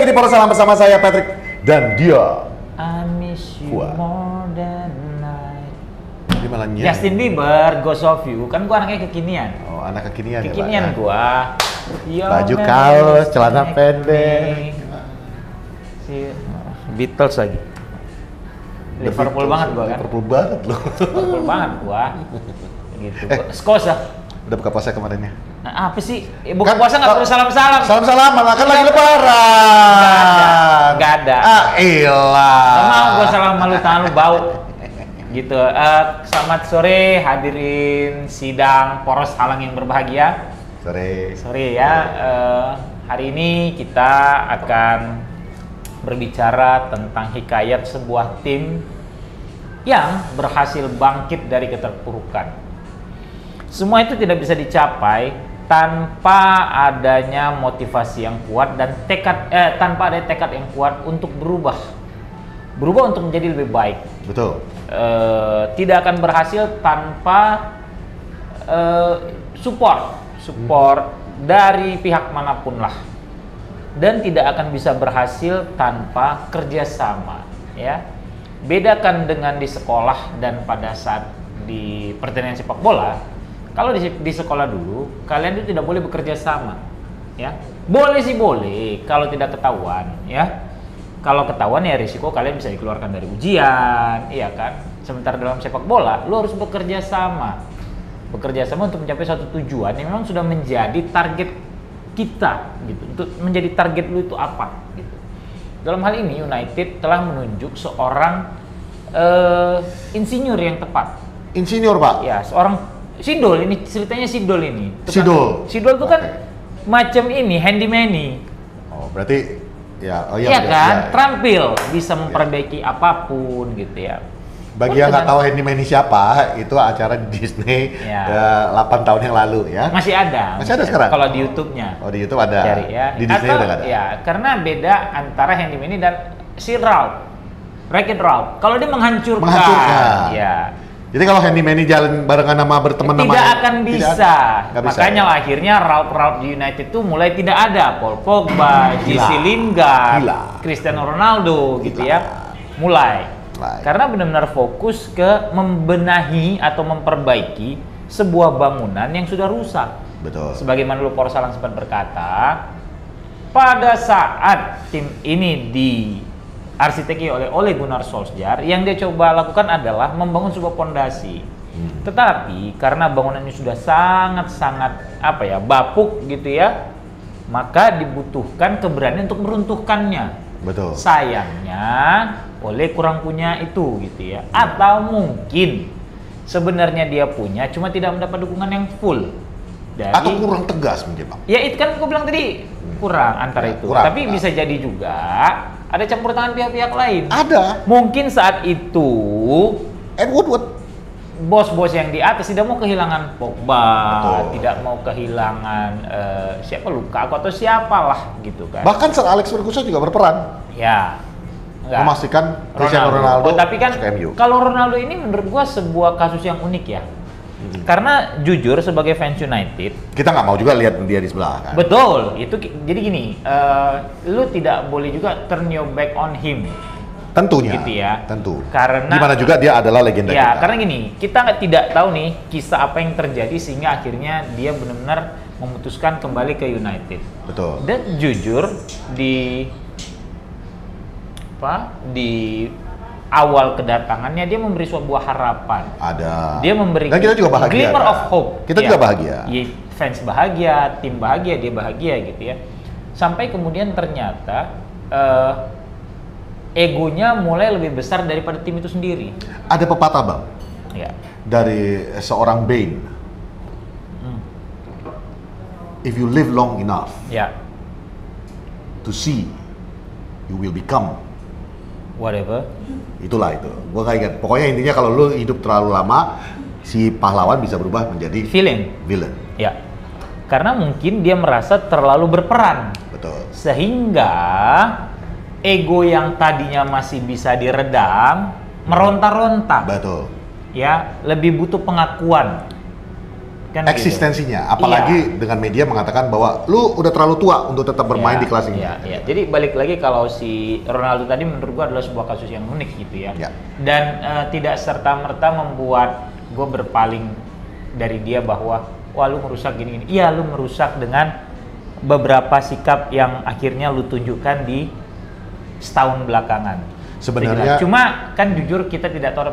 lagi di Poros Salam bersama saya Patrick dan dia. I miss you more than night. Dia malah nyanyi. Justin Bieber, Ghost of You. Kan gua anaknya kekinian. Oh, anak kekinian ya, Pak. Kekinian gua. Baju kaos, celana pendek. Si Beatles lagi. Liverpool banget gua kan. Liverpool banget loh. Liverpool banget gua. Gitu. Skos ah. Udah buka puasa kemarinnya? Nah, apa sih? Buka puasa nggak perlu salam-salam. Salam-salaman, kan lagi lebaran. Nggak ada. Ah, ilah. Gak mau gua salam malu, tangan lu bau. Gitu. Selamat sore hadirin sidang Poros Halang yang berbahagia. Sore ya. Hari ini kita akan berbicara tentang hikayat sebuah tim yang berhasil bangkit dari keterpurukan. Semua itu tidak bisa dicapai tanpa adanya motivasi yang kuat dan tanpa ada tekad yang kuat untuk berubah untuk menjadi lebih baik. Betul. Tidak akan berhasil tanpa support dari pihak manapun lah, dan tidak akan bisa berhasil tanpa kerjasama. Ya, bedakan dengan di sekolah dan pada saat di pertandingan sepak bola. Kalau di sekolah dulu, kalian itu tidak boleh bekerja sama, ya. Boleh sih boleh, kalau tidak ketahuan, ya. Kalau ketahuan ya risiko kalian bisa dikeluarkan dari ujian, iya kan. Sementara dalam sepak bola, lu harus bekerja sama untuk mencapai suatu tujuan yang memang sudah menjadi target kita, gitu. Untuk menjadi target lu itu apa, gitu. Dalam hal ini United telah menunjuk seorang insinyur yang tepat. Insinyur, Pak? Ya, seorang Sidol ini, ceritanya Sidol ini. Sidol itu kan macam ini, handyman-y. Oh, berarti ya, iya kan, terampil, bisa memperbaiki apapun gitu ya. Bagi yang nggak tahu handyman ini siapa, itu acara di Disney 8 tahun yang lalu ya. Masih ada sekarang? Kalau di YouTube-nya. Oh, di YouTube ada. Cari, ya. Di Disney udah nggak ada. Ya, karena beda antara handyman ini dan si Ralph. Wreck-It Ralph. Kalau dia menghancurkan. Ya. Jadi kalau handyman ini jalan barengan sama berteman sama tidak akan bisa. Makanya ya? Akhirnya Ralph di United itu mulai tidak ada. Paul Pogba, Jesse Lingard, Cristiano Ronaldo gitu ya. Mulai. Karena benar-benar fokus ke membenahi atau memperbaiki sebuah bangunan yang sudah rusak. Betul. Sebagaimana dulu Poros Salang sempat berkata, pada saat tim ini diarsiteki oleh Ole Gunnar Solskjaer, yang dia coba lakukan adalah membangun sebuah fondasi. Tetapi karena bangunannya sudah sangat-sangat bapuk gitu ya, maka dibutuhkan keberanian untuk meruntuhkannya. Betul. Sayangnya Ole kurang punya itu gitu ya. Atau mungkin sebenarnya dia punya, cuma tidak mendapat dukungan yang full. Atau kurang tegas mungkin, Pak. Ya itu kan aku bilang tadi, kurang antara itu. Tapi bisa jadi juga ada campur tangan pihak-pihak lain. Ada. Mungkin saat itu Woodward, bos-bos yang di atas tidak mau kehilangan Pogba, tidak mau kehilangan siapa Lukaku atau siapalah gitu kan. Bahkan Sir Alex Ferguson juga berperan. Ya. Memastikan Cristiano Ronaldo. Tapi kan kalau Ronaldo ini menurut gua sebuah kasus yang unik ya. Karena jujur sebagai fans United, kita nggak mau juga lihat dia di sebelah kan. Betul, itu jadi gini, lu tidak boleh juga turn your back on him. Tentunya, gitu ya. Tentu. Karena gimana juga dia adalah legenda kita. Karena gini, kita tidak tahu nih kisah apa yang terjadi sehingga akhirnya dia benar-benar memutuskan kembali ke United. Betul. Dan jujur di awal kedatangannya dia memberi sebuah harapan. Ada. Dia memberi. Dan kita juga bahagia. Glimmer of hope. Kita juga bahagia. Ya, fans bahagia, tim bahagia, dia bahagia gitu ya. Sampai kemudian ternyata egonya mulai lebih besar daripada tim itu sendiri. Ada pepatah, Bang. Ya. Dari seorang Bane. If you live long enough, to see, you will become whatever. Itulah itu. Gua nggak ingat. Pokoknya intinya kalau lu hidup terlalu lama, si pahlawan bisa berubah menjadi villain. Ya. Karena mungkin dia merasa terlalu berperan. Betul. Sehingga ego yang tadinya masih bisa diredam meronta-ronta. Betul. Ya, lebih butuh pengakuan. Kan eksistensinya, gitu. Apalagi dengan media mengatakan bahwa lu udah terlalu tua untuk tetap bermain di kelas ini. Iya. Jadi balik lagi kalau si Ronaldo tadi menurut gua adalah sebuah kasus yang unik gitu ya. Dan tidak serta-merta membuat gua berpaling dari dia bahwa wah lu merusak gini-gini. Iya, lu merusak dengan beberapa sikap yang akhirnya lu tunjukkan di setahun belakangan. Sebenarnya cuma kan jujur kita tidak tahu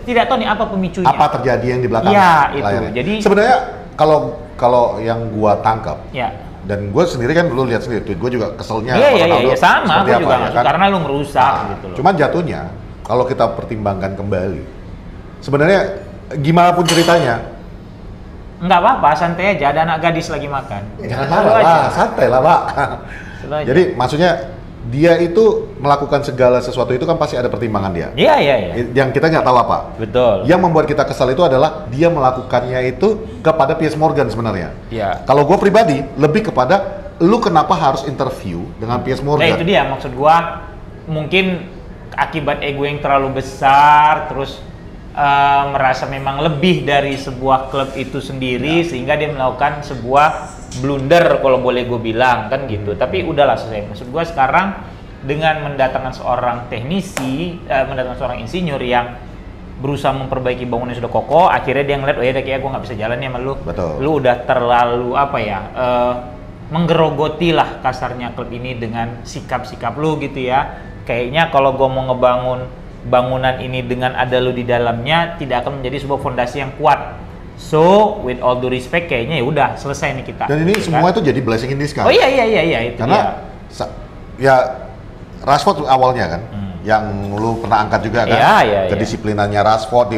tidak tahu nih apa pemicunya. Apa terjadi yang di belakang? Iya, itu. Jadi sebenarnya kalau yang gua tangkap. Ya. Dan gue sendiri kan lu lihat sendiri tweet gue juga keselnya. Iya, sama gue juga nggak suka karena lu merusak gitu loh. Cuman jatuhnya kalau kita pertimbangkan kembali, sebenarnya gimana pun ceritanya, nggak apa-apa, santai aja, ada anak gadis lagi makan. Jangan marah lah, santai lah Pak. Jadi maksudnya dia itu melakukan segala sesuatu itu kan pasti ada pertimbangan dia. Iya. Yang kita nggak tahu apa. Betul. Yang membuat kita kesal itu adalah dia melakukannya itu kepada Piers Morgan sebenarnya. Iya. Kalau gue pribadi lebih kepada lu kenapa harus interview dengan Piers Morgan? Nah itu dia maksud gue, mungkin akibat ego yang terlalu besar, terus merasa memang lebih dari sebuah klub itu sendiri, sehingga dia melakukan sebuah blunder kalau boleh gue bilang kan gitu. Tapi udahlah selesai. Maksud gue sekarang dengan mendatangkan seorang teknisi, mendatangkan seorang insinyur yang berusaha memperbaiki bangunan yang sudah kokoh, akhirnya dia ngeliat, oh ya kayak gue nggak bisa jalan nih sama lu. Betul. Lu udah terlalu menggerogoti lah kasarnya klub ini dengan sikap-sikap lu gitu ya. Kayaknya kalau gue mau ngebangun bangunan ini dengan ada lu di dalamnya tidak akan menjadi sebuah fondasi yang kuat. So, with all due respect, kayaknya ya udah selesai nih kita. Dan ini semua itu jadi blessing in disguise. Oh iya itu. Karena ya Rashford awalnya kan, yang lu pernah angkat juga kan, kedisiplinannya Rashford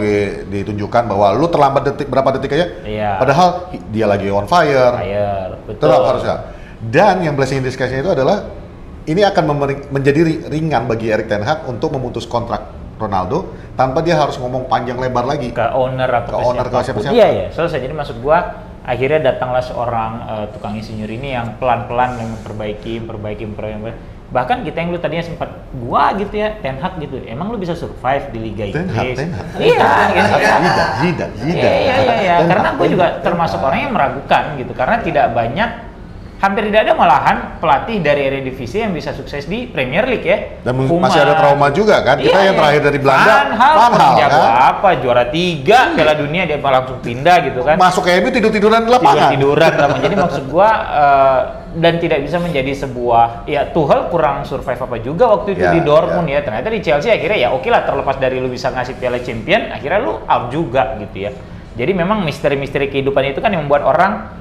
ditunjukkan bahwa lu terlambat berapa detik aja. Iya. Padahal dia lagi on fire. Betul. Tetap harusnya. Dan yang blessing in disguise-nya itu adalah ini akan menjadi ringan bagi Erik ten Hag untuk memutus kontrak Ronaldo tanpa dia harus ngomong panjang lebar lagi ke owner atau ke siapa-siapa. Iya, selesai. Jadi maksud gua akhirnya datanglah seorang tukang insinyur ini yang pelan-pelan memperbaiki. Bahkan kita yang lu tadinya sempat gua gitu ya, Ten Hag gitu. Emang lu bisa survive di Liga Inggris? Ten Hag. Iya, gitu. Zidane. Iya. Karena gua juga termasuk orang yang meragukan gitu karena tidak banyak, hampir tidak ada malahan pelatih dari Eredivisie yang bisa sukses di Premier League ya. Dan masih ada trauma juga kan. Kita yang terakhir dari Belanda, Van Gaal kan? Apa juara 3 Piala Dunia dia langsung pindah gitu kan. Masuk ke MU tidur-tiduran di lapangan. Jadi maksud gua dan tidak bisa menjadi sebuah Tuchel kurang survive apa juga waktu itu di Dortmund ya. Ternyata di Chelsea akhirnya ya oke lah, terlepas dari lu bisa ngasih Piala Champion, akhirnya lu out juga gitu ya. Jadi memang misteri-misteri kehidupan itu kan yang membuat orang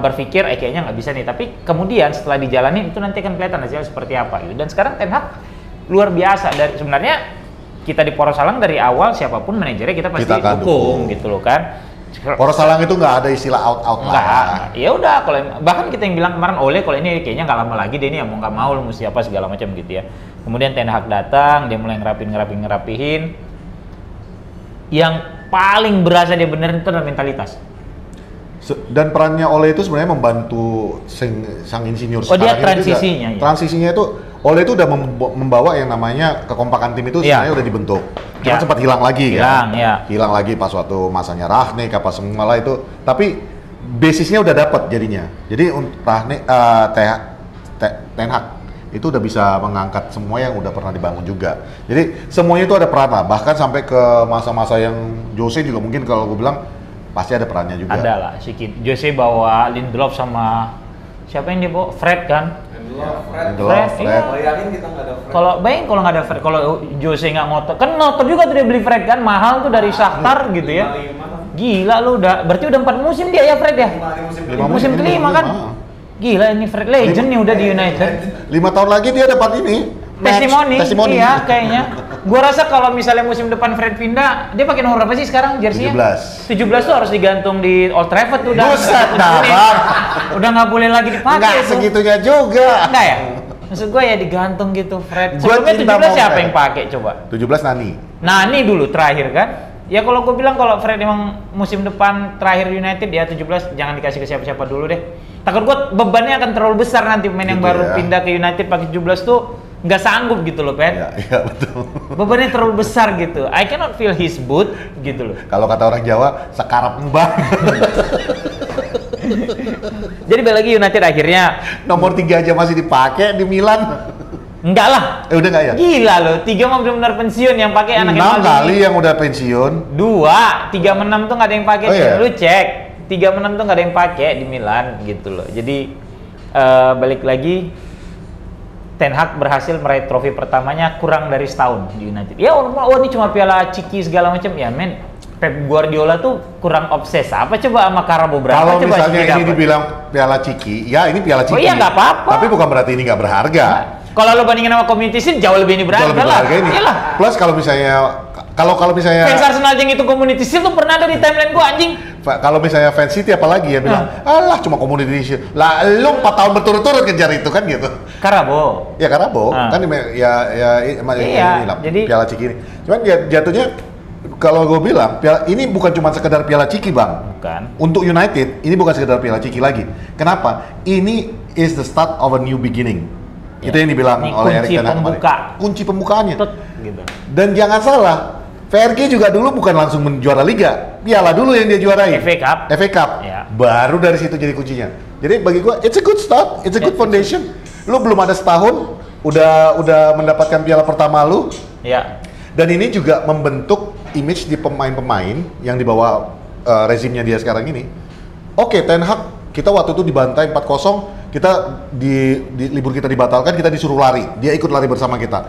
berpikir kayaknya nggak bisa nih, tapi kemudian setelah dijalanin itu nanti akan kelihatan hasilnya seperti apa gitu. Dan sekarang Ten Hag luar biasa. Dari sebenarnya kita di Poros Salang dari awal siapapun manajernya kita pasti dukung gitu loh kan. Poros Salang itu nggak ada istilah out lah. Ya udah, kalau bahkan kita yang bilang kemarin Ole kalau ini kayaknya nggak lama lagi dia ini mau nggak mau lu mesti apa segala macam gitu ya. Kemudian Ten Hag datang, dia mulai ngerapihin. Yang paling berasa dia benerin itu adalah mentalitas. Dan perannya Ole itu sebenarnya membantu sang insinyur sekarang. Dia transisinya. Transisinya itu Ole itu udah membawa yang namanya kekompakan tim itu sebenarnya udah dibentuk. Cuma sempat hilang lagi kan. Hilang lagi pas waktu masanya Rangnick apa semua lah itu. Tapi basisnya udah dapat jadinya. Jadi Rangnick Ten Hag itu udah bisa mengangkat semua yang udah pernah dibangun juga. Jadi semuanya itu ada peran lah. Bahkan sampai ke masa-masa yang Jose juga mungkin kalau gue bilang pasti ada perannya juga. Ada lah, sedikit. Jose bawa Lindelof sama siapa yang dia bawa? Fred kan? Fred. Bayangin kita nggak ada Fred. Kalau nggak ada Fred, kalau Jose nggak ngotot, kan ngotot juga tuh dia beli Fred kan, mahal tuh dari Shakhtar gitu ya. Gila lu berarti udah 4 musim dia ya Fred ya? Musim kelima kan? Gila ini Fred legend nih udah di United. 5 tahun lagi dia dapat ini. Testimoni. Iya kayaknya. Gua rasa kalau misalnya musim depan Fred pindah, dia pakai nomor berapa sih sekarang jersey-nya? 17 tuh harus digantung di Old Trafford tuh udah. Buset dah, udah nggak boleh lagi dipakai. Nggak segitunya juga. Enggak ya? Maksud gua ya digantung gitu Fred. Sebelumnya 17 siapa yang pakai coba? 17 Nani dulu terakhir kan? Ya kalau gue bilang kalau Fred emang musim depan terakhir United ya 17 jangan dikasih ke siapa-siapa dulu deh. Takut gue bebannya akan terlalu besar nanti pemain yang baru pindah ke United pakai 17 tuh nggak sanggup gitu loh, Pen. Iya betul. Bebannya terlalu besar gitu. I cannot feel his boot gitu loh. Kalau kata orang Jawa, sekarap mbah. Jadi balik lagi United akhirnya nomor 3 aja masih dipakai di Milan. Enggak lah. Udah nggak ya? Gila loh, 3 mah benar-benar pensiun yang pakai anak 6 kali yang udah pensiun. 2, 3 menang tuh nggak ada yang pakai. Oh, iya? Lu cek, 3 menang tuh nggak ada yang pakai di Milan gitu loh. Jadi balik lagi, Ten Hag berhasil meraih trofi pertamanya kurang dari setahun di United. Ya ini cuma piala Ciki segala macam ya, men. Pep Guardiola tuh kurang obses. Apa coba sama Carabao berapa? Kalau coba misalnya ini dibilang piala Ciki, ya ini piala Ciki. Oh iya nggak apa-apa. Tapi bukan berarti ini nggak berharga. Nah, kalau lo bandingin sama Community Shield jauh lebih ini berharga lah. Ini. Iyalah. Plus kalau misalnya fans Arsenal yang itu Community Shield tuh pernah ada di timeline gua anjing. Kalau misalnya fans City apalagi ya bilang, alah cuma Community Shield. Lah lu 4 tahun berturut-turut kejar itu kan gitu. Carabao. Ya Carabao kan jadi piala Ciki ini. Cuman jatuhnya kalau gue bilang, ini bukan cuma sekedar piala Ciki, Bang. Bukan. Untuk United, ini bukan sekedar piala Ciki lagi. Kenapa? Ini is the start of a new beginning. Itu yang dibilang oleh Erik Ten Hag kemarin. Kunci pembukaannya. Gitu. Dan jangan salah, VRG juga dulu bukan langsung menjuara Liga. Piala dulu yang dia juarai. FA Cup. Ya. Baru dari situ jadi kuncinya. Jadi bagi gue, it's a good start, it's a good foundation. Lu belum ada setahun, udah mendapatkan piala pertama lu. Ya. Dan ini juga membentuk image di pemain-pemain yang dibawa rezimnya dia sekarang ini. Oke, Ten Hag kita waktu itu dibantai 4-0, kita di libur kita dibatalkan, kita disuruh lari. Dia ikut lari bersama kita.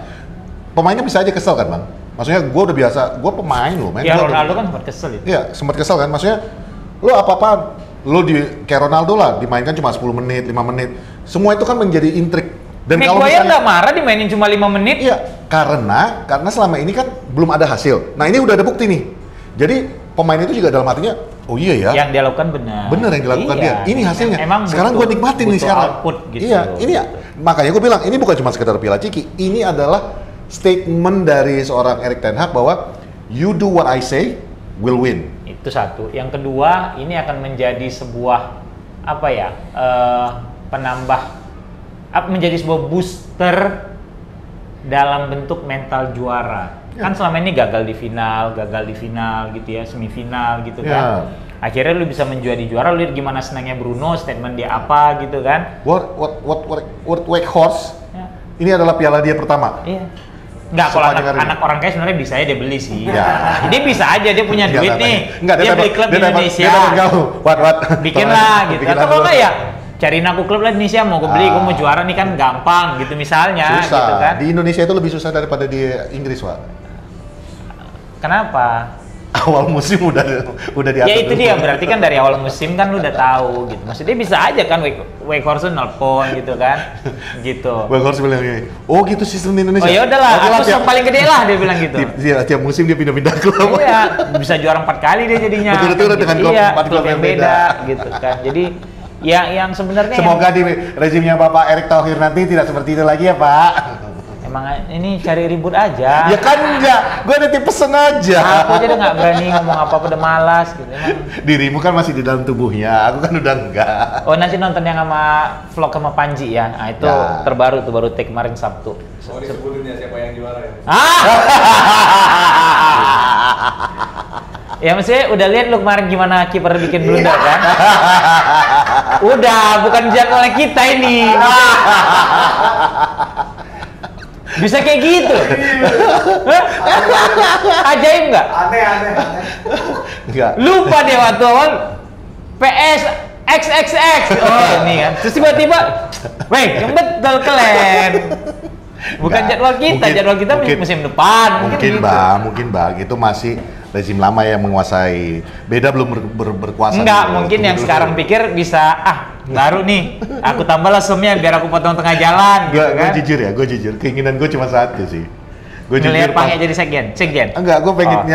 Pemainnya bisa aja kesel kan, Bang? Maksudnya gue udah biasa, gue pemain loh, men. Ya Ronaldo kan sempat kesel itu. Iya, sempat kesel kan. Maksudnya lo apa-apa, lo kayak Ronaldo lah, dimainkan cuma 10 menit, 5 menit. Semua itu kan menjadi intrik. Dan kalau misalnya nggak marah dimainin cuma 5 menit. Iya, karena selama ini kan belum ada hasil. Nah ini udah ada bukti nih. Jadi pemain itu juga dalam artinya, oh iya ya. Yang dia lakukan benar. Benar yang dilakukan dia. Ini hasilnya. Emang sekarang gue nikmatin nih sekarang. Output, gitu. Iya, ini ya. Makanya gue bilang ini bukan cuma sekedar piala Ciki. Ini adalah statement dari seorang Erik Ten Hag bahwa you do what I say, will win. Itu satu. Yang kedua, ini akan menjadi sebuah menjadi sebuah booster dalam bentuk mental juara. Ya. Kan selama ini gagal di final gitu ya, semifinal gitu kan. Akhirnya lu bisa menjadi juara, lu lihat gimana senangnya Bruno, statement dia apa gitu kan. What Weghorst. Ya. Ini adalah piala dia pertama. Iya. Enggak, kalau anak orang kaya sebenarnya bisa aja dia beli sih. Ya. Dia bisa aja, dia punya duit nih. Dia beli klub di Indonesia. Bikin lah gitu. Atau kalau enggak ya cariin aku klub lah di Indonesia, mau gue beli, gue mau juara nih kan gampang gitu misalnya. Susah. Gitu kan. Di Indonesia itu lebih susah daripada di Inggris, Pak. Kenapa? Awal musim udah diatur. Ya itu dia, berarti kan dari awal musim kan lu udah tahu gitu. Maksudnya bisa aja kan Weghorst nelpon gitu kan. Gitu. Weghorst bilang gini, "Oh gitu sistem di Indonesia." Oh ya udahlah, aku yang paling gede lah dia bilang gitu. Tiap musim dia pindah-pindah klub. Iya, bisa juara 4 kali dia jadinya. Betul-betul dengan klub yang beda gitu kan. Jadi yang sebenarnya semoga di rezimnya Bapak Erick Thohir nanti tidak seperti itu lagi ya, Pak. Emang ini cari ribut aja. Ya kan enggak, gue nanti pesen aja. Aku aja udah nggak berani ngomong apa-apa, udah malas gitu. Emang. Dirimu kan masih di dalam tubuhnya, aku kan udah enggak. Oh nanti nonton yang sama vlog sama Panji ya, nah itu ya. Terbaru tuh, baru take kemarin Sabtu. Oh disebutin ya siapa yang juara ya? Ya maksudnya udah lihat lu kemarin gimana kiper bikin blunder kan? Udah, bukan jadwalnya kita ini. Bisa kayak gitu? Ajaib nggak? Aneh. Enggak. Lupa deh waktu awal PS XXX. Oh ini kan. Terus tiba-tiba, weh, yang betul keren. Bukan jadwal kita, jadwal kita musim depan. Mungkin bang, itu masih rezim lama yang menguasai. Beda belum berkuasa. Enggak, mungkin yang sekarang pikir bisa baru nih. Aku tambahlah somnya biar aku potong tengah jalan. Gue jujur, keinginan gue cuma satu sih. Gue ngelihat Pange jadi sekjen. Enggak, gue pengen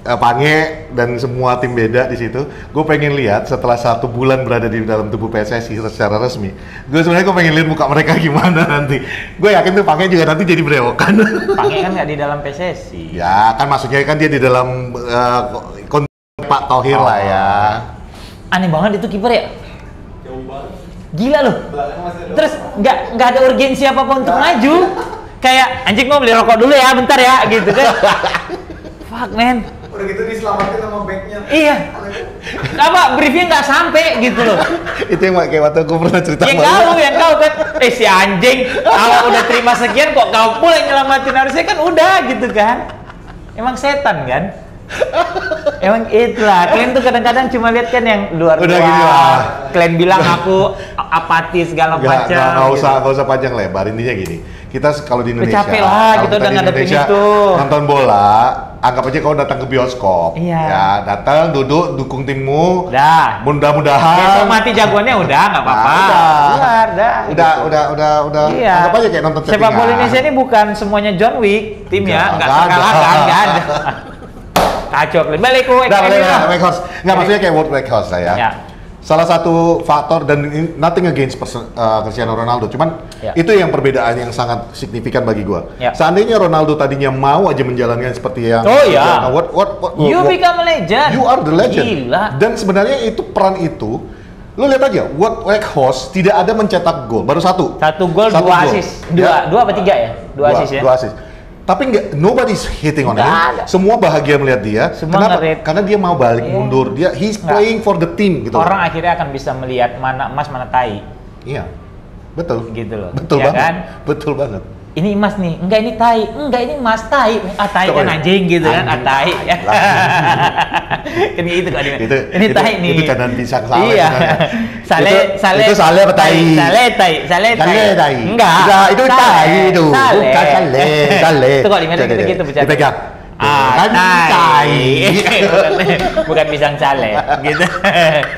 Pange dan semua tim beda di situ. Gue pengen lihat setelah 1 bulan berada di dalam tubuh PSSI secara resmi. Gue pengen lihat muka mereka gimana nanti. Gue yakin tuh Pange juga nanti jadi berewokan. Pange kan nggak di dalam PSSI. Ya kan maksudnya kan dia di dalam Pak Thohir lah ya. Aneh banget itu kiper ya. Jauh banget. Gila loh. Terus nggak ada urgensi apa-apa untuk maju. Kayak anjing mau beli rokok dulu ya, bentar ya, gitu kan. Fuck man. Udah gitu diselamatin sama backnya. Iya. Apa briefnya nggak sampai gitu loh. Itu yang kayak waktu aku pernah cerita. Yang kau kan, si anjing. Kalau udah terima sekian kok kau pula yang nyelamatin, harusnya kan udah gitu kan. Emang setan kan? Emang itulah, kalian tuh kadang-kadang cuma lihat kan yang luar. Udah gini lah. Kalian bilang aku apatis segala macam. Nggak usah panjang lebar, intinya gini. Kita kalau di Indonesia, capek lah, kita udah ngadepin itu. Nonton bola, anggap aja kau datang ke bioskop. Iya. Ya, datang, duduk, dukung timmu. Dah. Mudah-mudahan. Besok mati jagoannya udah, nggak apa-apa. Keluar, dah. Udah. Iya. Anggap aja kayak nonton settingan. Sepak bola Indonesia ini bukan semuanya John Wick, timnya nggak terkalahkan, nggak ada. Kacau, balik ke Weghorst. Nggak, maksudnya kayak World Weghorst lah ya. Salah satu faktor, dan nothing against Cristiano Ronaldo, cuman itu yang perbedaan yang sangat signifikan bagi gua. Seandainya Ronaldo tadinya mau aja menjalankan seperti yang you become a legend. You are the legend. Gila. Dan sebenarnya itu peran itu, lu lihat aja, Wout Weghorst tidak ada mencetak gol, baru satu gol, dua assist. Dua apa tiga ya? Dua assist ya. Dua assist. Tapi nobody's hitting on him. Semua bahagia melihat dia. Kenapa? Karena dia mau balik mundur. He's playing for the team gitu. Orang akhirnya akan bisa melihat mana emas mana tai. Iya. Betul. Gitu loh. Betul ya banget. Kan? Betul banget. Ini emas nih, enggak ini tai, enggak ini emas tai. Tai kan anjing gitu kan, tai. Kan gitu kan. Ini tai nih. Itu candaan pisang salah. Iya. Itu sale apa tai? Sale tai. Enggak. Itu tai itu. Bukan sale. Itu kok di mana gitu bercanda. Dipegang. Kan tai. Bukan pisang sale gitu.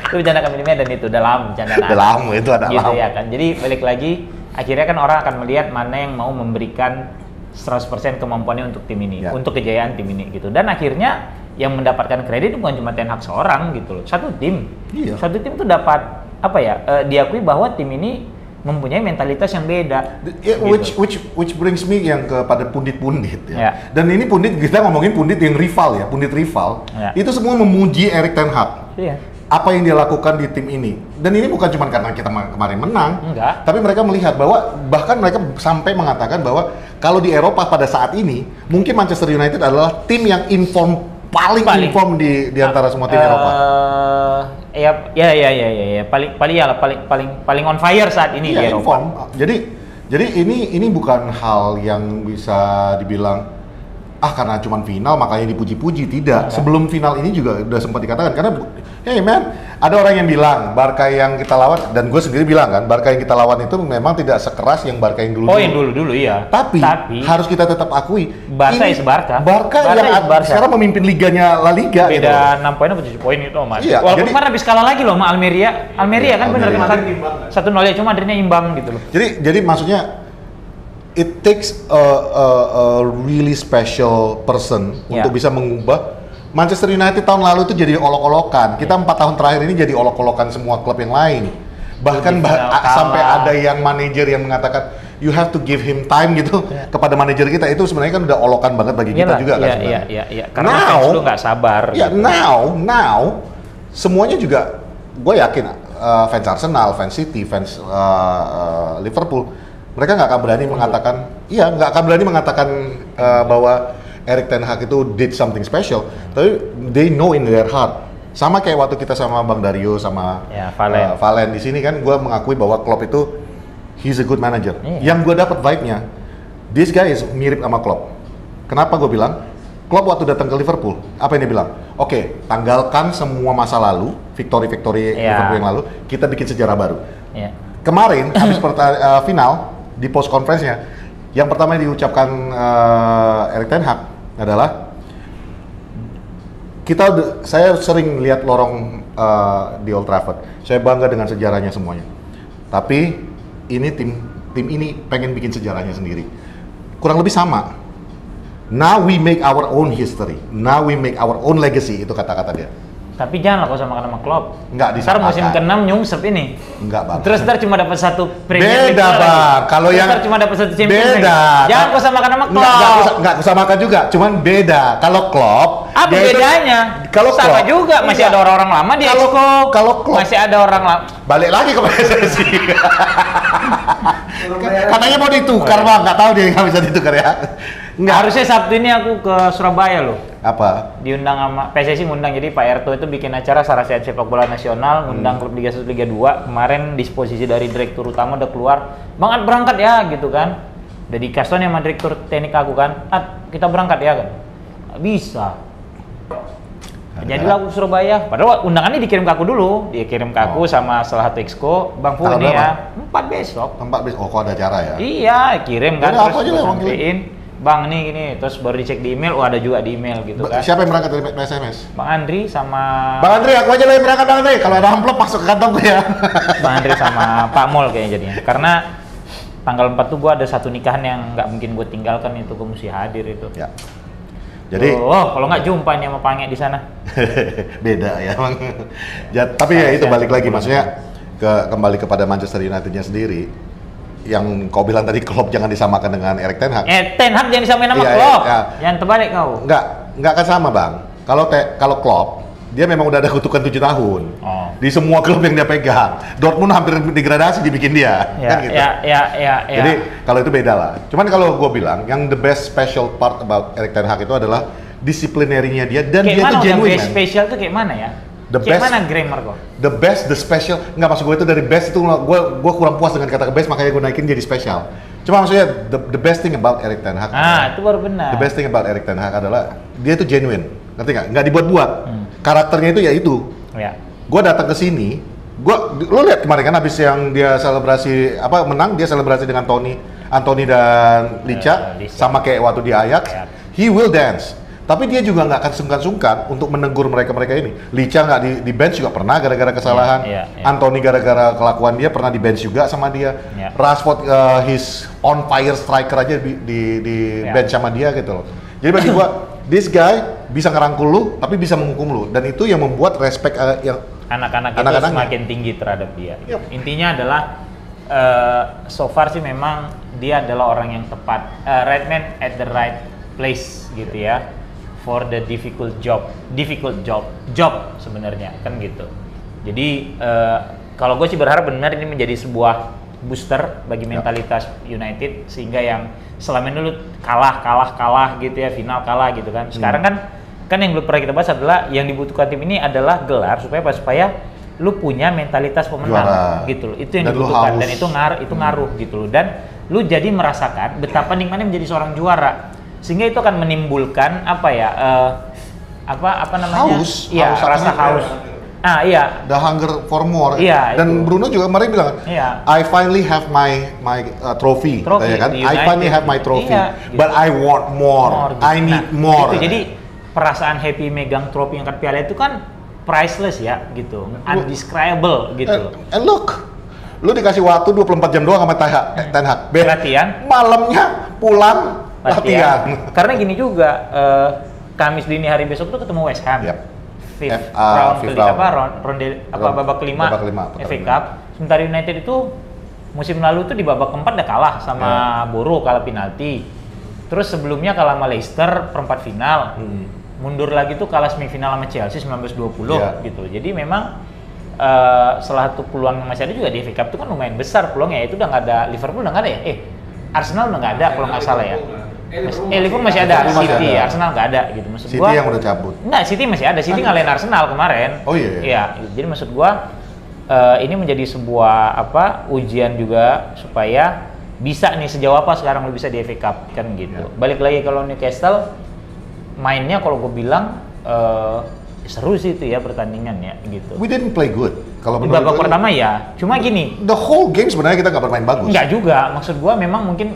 Itu bercanda kami dan itu dalam bercandaan. Dalam itu ada gitu ya kan. Jadi balik lagi, akhirnya kan orang akan melihat mana yang mau memberikan 100% kemampuannya untuk tim ini, untuk kejayaan tim ini gitu. Dan akhirnya yang mendapatkan kredit bukan cuma Ten Hag seorang gitu loh, satu tim. Satu tim tuh dapat apa ya? Diakui bahwa tim ini mempunyai mentalitas yang beda. Which brings me yang kepada pundit-pundit ya. Dan ini pundit, kita ngomongin pundit yang rival ya, pundit rival. Itu semua memuji Erik ten Hag. Apa yang dia lakukan di tim ini. Dan ini bukan cuma karena kita kemarin menang. Enggak. Tapi mereka melihat bahwa, bahkan mereka sampai mengatakan bahwa kalau di Eropa pada saat ini, mungkin Manchester United adalah tim yang paling inform di antara semua tim Eropa. Paling on fire saat ini di Eropa. Inform. Jadi ini bukan hal yang bisa dibilang karena cuma final makanya dipuji-puji, tidak. Sebelum final ini juga udah sempat dikatakan, karena hey man, ada orang yang bilang Barca yang kita lawan, dan gue sendiri bilang kan, Barca yang kita lawan itu memang tidak sekeras yang Barca yang dulu. Yang dulu iya. Tapi harus kita tetap akui, Barca is Barca. Barca yang sekarang memimpin liganya La Liga. Beda 6 poin atau 7 poin itu Mas. Iya, walaupun kemarin habis kalah lagi loh sama Almeria. Kan benar kan 1-0 ya, cuma Madridnya imbang gitu loh. Jadi maksudnya it takes a really special person untuk bisa mengubah Manchester United tahun lalu itu jadi olok-olokan. Kita 4 tahun terakhir ini jadi olok-olokan semua klub yang lain. Bahkan sampai ada yang manajer yang mengatakan you have to give him time gitu kepada manajer kita. Itu sebenarnya kan udah olokan banget bagi kita juga kan sebenarnya. Iya. Karena fans lu nggak sabar. Ya gitu. Now semuanya juga gue yakin fans Arsenal, fans City, fans Liverpool, mereka nggak akan berani mengatakan, bahwa Erik ten Hag itu did something special, tapi they know in their heart. Sama kayak waktu kita sama Bang Dario sama Valen di sini kan, gue mengakui bahwa Klopp itu he's a good manager. Yang gue dapat vibe-nya, this guy is mirip sama Klopp. Kenapa gue bilang? Klopp waktu datang ke Liverpool, apa yang dia bilang? Oke, tanggalkan semua masa lalu, victory Liverpool yang lalu, kita bikin sejarah baru. Kemarin habis final di post conference-nya, yang pertama yang diucapkan Erik ten Hag adalah saya sering lihat lorong di Old Trafford. Saya bangga dengan sejarahnya semuanya. Tapi ini tim ini pengen bikin sejarahnya sendiri. Kurang lebih sama. Now we make our own history. Now we make our own legacy, itu kata-kata dia. Tapi janganlah kau samakan sama Klopp. Enggak disamakan. Ntar musim ke-6 nyungsep ini. Enggak, Bang. Terus ntar cuma dapat satu Premier League. Beda, Bang. Kalau yang ntar cuma dapat satu Champions League. Beda. Jangan kau samakan sama Klopp. Enggak samakan juga, cuman beda. Kalau Klopp Apa bedanya? Kalau sama juga masih ada orang-orang lama di Exco. Kalau Klopp masih ada orang lama. Balik lagi ke PSSI. Katanya mau ditukar bang, nggak tahu dia nggak bisa ditukar ya. Nggak. Harusnya Sabtu ini aku ke Surabaya loh. Apa? Diundang sama PSSI ngundang, jadi Pak Erto itu bikin acara Sarasiat Sepak Bola Nasional, ngundang klub Liga 1 Liga 2. Kemarin disposisi dari direktur utama udah keluar, Bang At berangkat ya gitu kan. Udah dikasih sama direktur teknik aku kan, At kita berangkat ya kan. Nggak bisa. Jadilah aku Surabaya. Padahal undangannya dikirim ke aku dulu, dikirim ke aku sama salah satu exco, Bang Fu ini ya. 4 besok. 4 besok. Oh, kok ada acara ya? Iya, kirim kan. Terus terus sampein, Bang nih gini, terus baru dicek di email, ada juga di email gitu kan. Siapa yang berangkat dari SMS? Bang Andri sama Bang Andri, aku aja lah yang berangkat Bang Andri. Kalau ada amplop masuk ke kantongku ya. Bang Andri sama Pak Mol kayaknya jadinya. Karena tanggal 4 tuh gua ada satu nikahan yang nggak mungkin gue tinggalkan, itu gue mesti hadir itu. Ya. Jadi, kalau nggak jumpa nih sama Pange di sana. Beda ya, Bang. Ya, tapi ya itu balik lagi, maksudnya kembali kepada Manchester United-nya sendiri. Yang kau bilang tadi Klopp jangan disamakan dengan Erik ten Hag. Ten Hag jangan disamain sama Klopp. Jangan terbalik kau. Nggak akan sama Bang. Kalau Klopp, dia memang udah ada kutukan 7 tahun. Di semua klub yang dia pegang. Dortmund hampir degradasi dibikin dia. Kan gitu. Jadi kalau itu beda lah. Cuman kalau gue bilang, yang the best special part about Erik ten Hag itu adalah disiplinerinya dia dan dia itu genuine. Best special itu kayak mana ya? Kayak mana grammar kok? The best, the special, nggak maksud gue itu dari best itu gue kurang puas dengan kata best, makanya gue naikin jadi special. Cuma maksudnya the best thing about Erik ten Hag. Itu baru benar. The best thing about Erik ten Hag adalah dia itu genuine, ngerti nggak? Nggak dibuat-buat. Karakternya itu ya itu. Ya. Gue datang ke sini, lo lihat kemarin kan habis yang dia selebrasi menang, dia selebrasi dengan Anthony dan Licha, sama kayak waktu di Ajax. He will dance. Tapi dia juga nggak akan sungkan-sungkan untuk menegur mereka ini. Licha nggak di bench juga pernah gara-gara kesalahan. Anthony gara-gara kelakuan dia pernah di bench juga sama dia. Rashford his on fire striker aja di bench sama dia gitu loh. Jadi bagi gua, this guy bisa ngerangkul lu, tapi bisa menghukum lu. Dan itu yang membuat respect yang anak-anak itu semakin tinggi terhadap dia. Intinya adalah so far sih memang dia adalah orang yang tepat, right man at the right place gitu ya. For the difficult job sebenarnya kan gitu. Jadi kalau gue sih berharap benar ini menjadi sebuah booster bagi mentalitas United, sehingga yang selama ini dulu kalah gitu ya, final kalah gitu kan. Sekarang kan yang belum pernah kita bahas adalah yang dibutuhkan tim ini adalah gelar supaya lu punya mentalitas pemenang gitu loh. Itu yang dibutuhkan dan itu ngaruh gitu loh. Dan lu jadi merasakan betapa nikmatnya menjadi seorang juara. Sehingga itu akan menimbulkan haus, rasa haus. The hunger for more. itu. Dan Bruno juga kemarin bilang, I finally have my trophy ya kan? I finally have my trophy, gitu. But I want more. Gitu. I need more. Gitu. Jadi perasaan happy megang trofi angkat piala itu kan priceless ya, gitu, undescribable gitu. And look, lu dikasih waktu 24 jam doang sama ten Hag. Latihan. Malamnya pulang. Latihan. Karena gini juga, Kamis dini hari besok tuh ketemu West Ham. Babak kelima FA Cup. Sementara United itu musim lalu tuh di babak keempat udah kalah sama Boro, kalah penalti. Terus sebelumnya kalah sama Leicester perempat final. Mundur lagi tuh kalah semifinal sama Chelsea 19-20 gitu. Jadi memang salah satu peluang yang masih ada juga di FA Cup itu kan lumayan besar peluangnya. Itu udah nggak ada, Liverpool udah nggak ada ya? Arsenal udah nggak ada kalau nggak salah ya. Liverpool masih ada, City, Arsenal nggak ada gitu. Maksud City yang udah cabut. Nggak, City masih ada. City ngalahin Arsenal kemarin. Oh iya. Iya, jadi maksud gua ini menjadi sebuah ujian juga supaya bisa nih sejauh apa sekarang lu bisa di FA Cup kan gitu. Balik lagi kalau Newcastle mainnya kalau gue bilang seru sih itu ya pertandingannya gitu. We didn't play good. Kalau di babak pertama ya, cuma gini. The whole game sebenarnya kita nggak bermain bagus. Nggak juga, maksud gua memang mungkin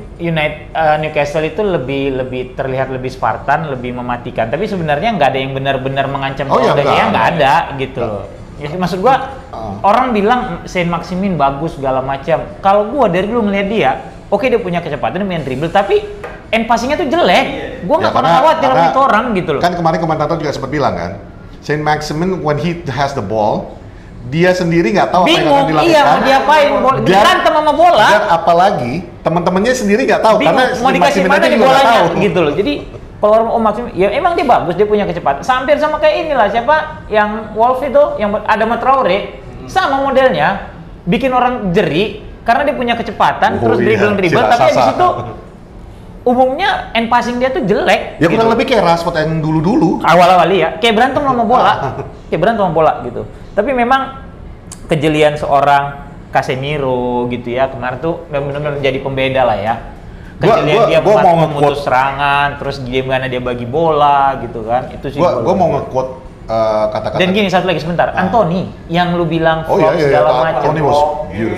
Newcastle itu lebih terlihat lebih Spartan, lebih mematikan. Tapi sebenarnya nggak ada yang benar-benar mengancam nggak ada gitu loh. Ya, maksud gua orang bilang Saint Maximin bagus segala macam. Kalau gua dari dulu ngeliat dia, oke dia punya kecepatan, dia main dribble, tapi end passingnya tuh jelek. Gua nggak pernah khawatir sama itu orang gitu loh. Kan kemarin komentator juga sempat bilang kan, Saint Maximin when he has the ball, dia sendiri nggak tahu apa yang akan dilakukan. Iya, mau diapain? Berantem sama bola. Dan apalagi teman-temannya sendiri nggak tahu. Bingung, karena mau dikasih mana di bolanya gitu loh. Jadi Kalau maksudnya, ya emang dia bagus, dia punya kecepatan. Hampir sama kayak inilah, siapa yang Wolf itu, yang ada Traoré, sama modelnya, bikin orang jeri karena dia punya kecepatan, terus dribble, tapi habis itu umumnya end passing dia tuh jelek. Ya kurang lebih kayak Rashford yang dulu-dulu. Awal-awal ya, kayak berantem sama bola, gitu. Tapi memang kejelian seorang Casemiro gitu ya, kemarin tuh benar-benar jadi pembeda lah ya. Kejelian dia mau memutus serangan, terus gimana dia bagi bola gitu kan, itu sih. Gua mau nge-quote kata-kata. Dan gini, satu lagi sebentar, Anthony yang lu bilang flop segala macam.